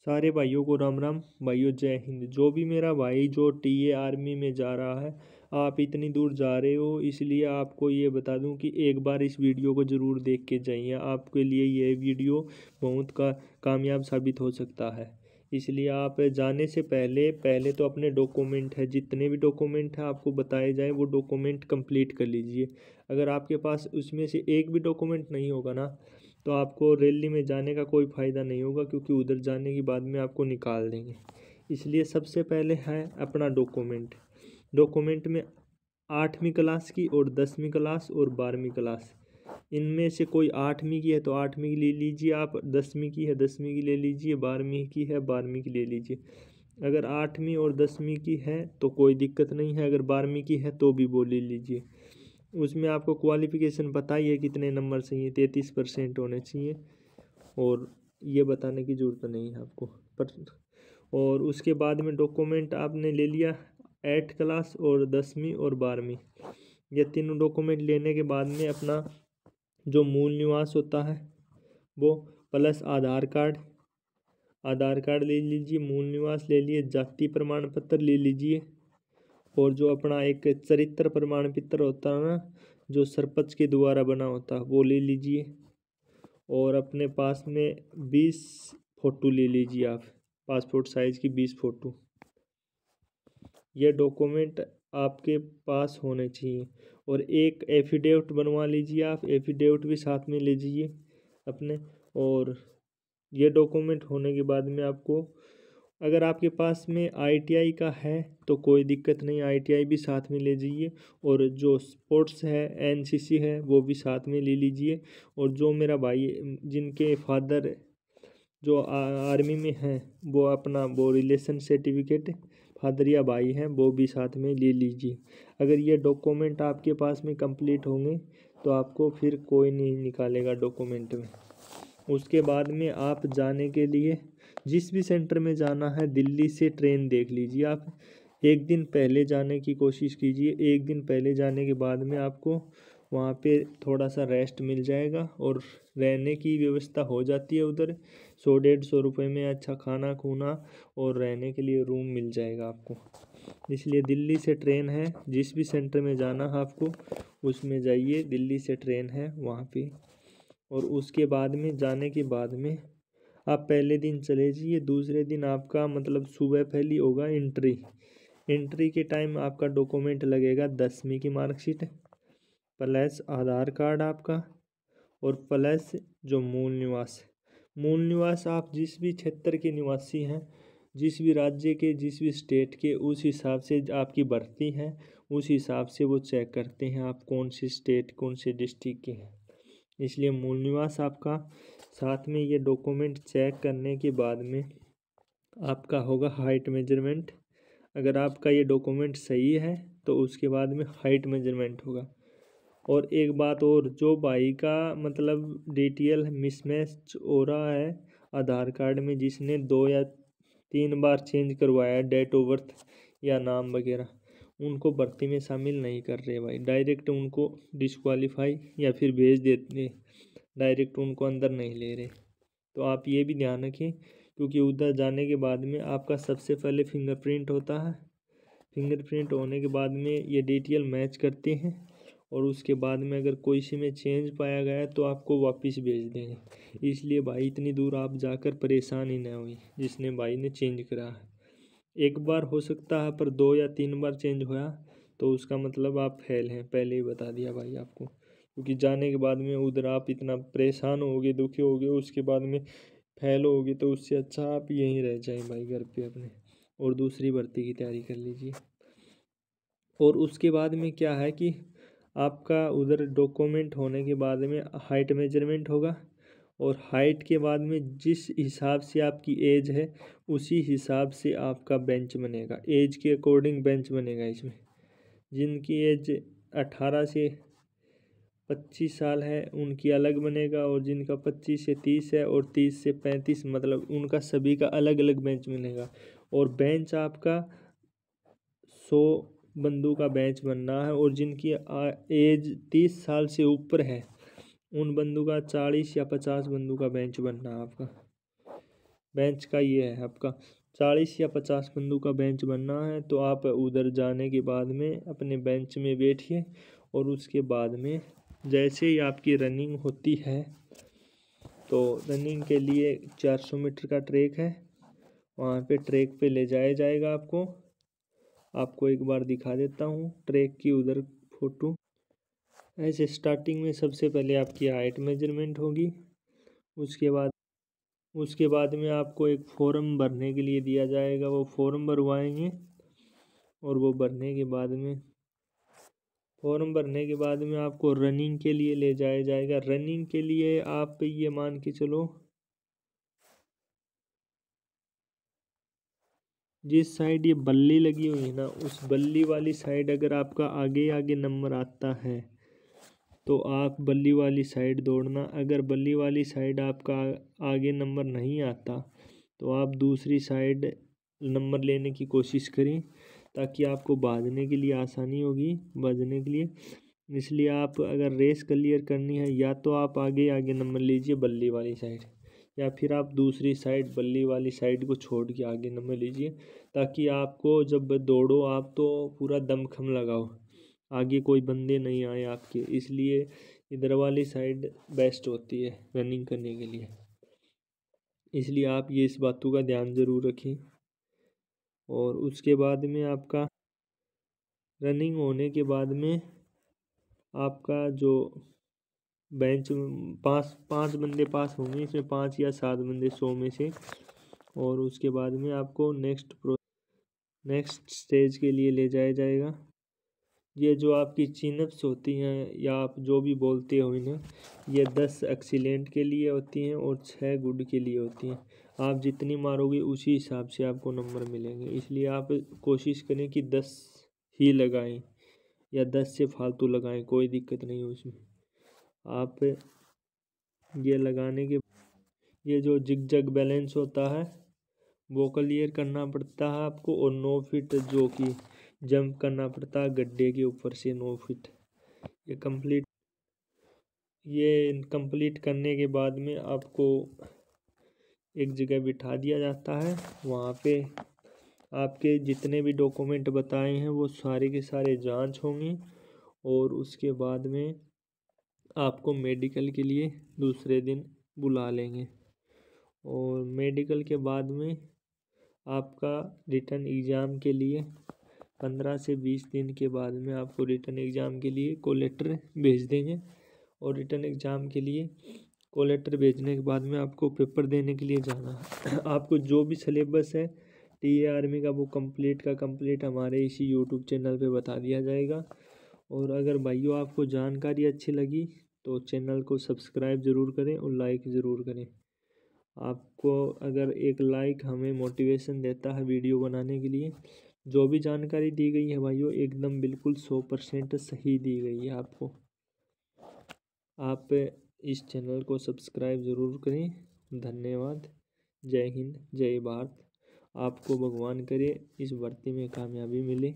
सारे भाइयों को राम राम। भाइयों जय हिंद। जो भी मेरा भाई जो टीए आर्मी में जा रहा है, आप इतनी दूर जा रहे हो, इसलिए आपको ये बता दूं कि एक बार इस वीडियो को ज़रूर देख के जाइए। आपके लिए ये वीडियो बहुत कामयाब साबित हो सकता है। इसलिए आप जाने से पहले पहले तो अपने डॉक्यूमेंट है, जितने भी डॉक्यूमेंट हैं आपको बताए जाए वो डॉक्यूमेंट कंप्लीट कर लीजिए। अगर आपके पास उसमें से एक भी डॉक्यूमेंट नहीं होगा ना, तो आपको रैली में जाने का कोई फ़ायदा नहीं होगा, क्योंकि उधर जाने के बाद में आपको निकाल देंगे। इसलिए सबसे पहले है अपना डॉक्यूमेंट। डॉक्यूमेंट में 8वीं क्लास की और 10वीं क्लास और 12वीं क्लास, इनमें से कोई 8वीं की है तो 8वीं की ले लीजिए आप, 10वीं की है 10वीं की ले लीजिए, 12वीं की है 12वीं की ले लीजिए। अगर 8वीं और 10वीं की है तो कोई दिक्कत नहीं है, अगर 12वीं की है तो भी वो ले लीजिए। उसमें आपको क्वालिफ़िकेशन पता ही है कितने नंबर चाहिए, 33% होने चाहिए, और ये बताने की ज़रूरत नहीं है आपको पर। और उसके बाद में डॉक्यूमेंट आपने ले लिया 8th क्लास और 10वीं और 12वीं, ये तीनों डॉक्यूमेंट लेने के बाद में अपना जो मूल निवास होता है वो प्लस आधार कार्ड ले लीजिए, मूल निवास ले लिए, जाति प्रमाण पत्र ले लीजिए, और जो अपना एक चरित्र प्रमाण पत्र होता है ना, जो सरपंच के द्वारा बना होता है, वो ले लीजिए। और अपने पास में 20 फ़ोटो ले लीजिए आप, पासपोर्ट साइज़ की 20 फ़ोटो। ये डॉक्यूमेंट आपके पास होने चाहिए। और एक एफिडेविट बनवा लीजिए आप, एफिडेविट भी साथ में ले लीजिए अपने। और ये डॉक्यूमेंट होने के बाद में आपको, अगर आपके पास में आईटीआई का है तो कोई दिक्कत नहीं, आईटीआई भी साथ में ले जाइए। और जो स्पोर्ट्स है, एनसीसी है, वो भी साथ में ले लीजिए। और जो मेरा भाई जिनके फादर जो आर्मी में हैं, वो अपना वो रिलेशन सर्टिफिकेट फादर या भाई हैं, वो भी साथ में ले लीजिए। अगर ये डॉक्यूमेंट आपके पास में कंप्लीट होंगे तो आपको फिर कोई नहीं निकालेगा डॉक्यूमेंट में। उसके बाद में आप जाने के लिए जिस भी सेंटर में जाना है, दिल्ली से ट्रेन देख लीजिए आप। एक दिन पहले जाने की कोशिश कीजिए। एक दिन पहले जाने के बाद में आपको वहाँ पे थोड़ा सा रेस्ट मिल जाएगा, और रहने की व्यवस्था हो जाती है उधर। 100-150 रुपये में अच्छा खाना खूना और रहने के लिए रूम मिल जाएगा आपको। इसलिए दिल्ली से ट्रेन है, जिस भी सेंटर में जाना है आपको उसमें जाइए, दिल्ली से ट्रेन है वहाँ पे। और उसके बाद में जाने के बाद में आप पहले दिन चले जाइए, दूसरे दिन आपका मतलब सुबह पहली होगा एंट्री के टाइम आपका डॉक्यूमेंट लगेगा 10वीं की मार्कशीट प्लस आधार कार्ड आपका, और प्लस जो मूल निवास आप जिस भी क्षेत्र के निवासी हैं, जिस भी राज्य के, जिस भी स्टेट के, उस हिसाब से आपकी भर्ती है, उस हिसाब से वो चेक करते हैं आप कौन सी स्टेट कौन से डिस्ट्रिक्ट के हैं। इसलिए मूल निवास आपका साथ में, ये डॉक्यूमेंट चेक करने के बाद में आपका होगा हाइट मेजरमेंट। अगर आपका ये डॉक्यूमेंट सही है तो उसके बाद में हाइट मेजरमेंट होगा। और एक बात और, जो भाई का मतलब डिटेल मिसमैच हो रहा है आधार कार्ड में, जिसने 2 या 3 बार चेंज करवाया डेट ऑफ बर्थ या नाम वगैरह, उनको भर्ती में शामिल नहीं कर रहे भाई, डायरेक्ट उनको डिस्क्वालीफाई या फिर भेज देते, डायरेक्ट उनको अंदर नहीं ले रहे। तो आप ये भी ध्यान रखें, क्योंकि उधर जाने के बाद में आपका सबसे पहले फिंगरप्रिंट होता है। फिंगरप्रिंट होने के बाद में ये डिटेल मैच करते हैं, और उसके बाद में अगर कोई सी में चेंज पाया गया तो आपको वापस भेज देंगे। इसलिए भाई इतनी दूर आप जाकर परेशान ही ना हुई जिसने भाई ने चेंज करा है। एक बार हो सकता है, पर 2 या 3 बार चेंज होया तो उसका मतलब आप फेल हैं, पहले ही बता दिया भाई आपको। क्योंकि जाने के बाद में उधर आप इतना परेशान होगे, दुखी होगे, उसके बाद में फेल होगे, तो उससे अच्छा आप यहीं रह जाएं भाई घर पे अपने, और दूसरी भर्ती की तैयारी कर लीजिए। और उसके बाद में क्या है कि आपका उधर डॉक्यूमेंट होने के बाद में हाइट मेजरमेंट होगा, और हाइट के बाद में जिस हिसाब से आपकी एज है उसी हिसाब से आपका बेंच बनेगा, एज के अकॉर्डिंग बेंच बनेगा। इसमें जिनकी एज 18 से 25 साल है उनकी अलग बनेगा, और जिनका 25 से 30 है और 30 से 35, मतलब उनका सभी का अलग अलग बेंच बनेगा। और बेंच आपका 100 बंदों का बेंच बनना है, और जिनकी एज 30 साल से ऊपर है उन बंदों का 40 या 50 बंदों का बेंच बनना है आपका। बेंच का ये है आपका 40 या 50 बंदों का बेंच बनना है। तो आप उधर जाने के बाद में अपने बेंच में बैठिए और उसके बाद में जैसे ही आपकी रनिंग होती है तो रनिंग के लिए 400 मीटर का ट्रैक है, वहाँ पे ट्रैक पे ले जाया जाएगा आपको एक बार दिखा देता हूँ ट्रैक की उधर फोटो। ऐसे स्टार्टिंग में सबसे पहले आपकी हाइट मेजरमेंट होगी। उसके बाद में आपको एक फॉर्म भरने के लिए दिया जाएगा, वो फॉर्म भरवाएंगे और वो फॉर्म भरने के बाद में आपको रनिंग के लिए ले जाया जाएगा। रनिंग के लिए आप ये मान के चलो जिस साइड ये बल्ली लगी हुई है ना, उस बल्ली वाली साइड अगर आपका आगे आगे नंबर आता है तो आप बल्ली वाली साइड दौड़ना। अगर बल्ली वाली साइड आपका आगे नंबर नहीं आता तो आप दूसरी साइड नंबर लेने की कोशिश करें, ताकि आपको भागने के लिए आसानी होगी भागने के लिए। इसलिए आप अगर रेस क्लियर करनी है या तो आप आगे आगे नंबर लीजिए बल्ली वाली साइड, या फिर आप दूसरी साइड बल्ली वाली साइड को छोड़ के आगे नंबर लीजिए, ताकि आपको जब दौड़ो आप तो पूरा दमखम लगाओ, आगे कोई बंदे नहीं आए आपके। इसलिए इधर वाली साइड बेस्ट होती है रनिंग करने के लिए। इसलिए आप ये इस बातों का ध्यान ज़रूर रखें। और उसके बाद में आपका रनिंग होने के बाद में आपका जो बेंच पाँच बंदे पास होंगे, इसमें 5 या 7 बंदे 100 में से। और उसके बाद में आपको नेक्स्ट स्टेज के लिए ले जाया जाएगा। ये जो आपकी चिनअप्स होती हैं या आप जो भी बोलते हो इन्हें, ये 10 एक्सीलेंट के लिए होती हैं और 6 गुड के लिए होती हैं। आप जितनी मारोगे उसी हिसाब से आपको नंबर मिलेंगे। इसलिए आप कोशिश करें कि 10 ही लगाएं या 10 से फालतू लगाएं, कोई दिक्कत नहीं है उसमें। आप ये लगाने के ये जो जिग जग बैलेंस होता है वो क्लियर करना पड़ता है आपको, और 9 फीट जो कि जंप करना पड़ता है गड्ढे के ऊपर से 9 फीट। ये कंप्लीट करने के बाद में आपको एक जगह बिठा दिया जाता है। वहाँ पे आपके जितने भी डॉक्यूमेंट बताए हैं वो सारे के सारे जांच होंगे, और उसके बाद में आपको मेडिकल के लिए दूसरे दिन बुला लेंगे। और मेडिकल के बाद में आपका रिटर्न एग्ज़ाम के लिए 15 से 20 दिन के बाद में आपको रिटर्न एग्ज़ाम के लिए कॉल लेटर भेज देंगे। और रिटर्न एग्ज़ाम के लिए कॉल लेटर भेजने के बाद में आपको पेपर देने के लिए जाना है। आपको जो भी सिलेबस है टीए आर्मी का वो कंप्लीट हमारे इसी यूट्यूब चैनल पे बता दिया जाएगा। और अगर भाइयों आपको जानकारी अच्छी लगी तो चैनल को सब्सक्राइब ज़रूर करें और लाइक ज़रूर करें। आपको अगर एक लाइक हमें मोटिवेशन देता है वीडियो बनाने के लिए। जो भी जानकारी दी गई है भाइयों एकदम बिल्कुल 100% सही दी गई है आपको। आप इस चैनल को सब्सक्राइब ज़रूर करें। धन्यवाद। जय हिंद, जय भारत। आपको भगवान करे इस भर्ती में कामयाबी मिले।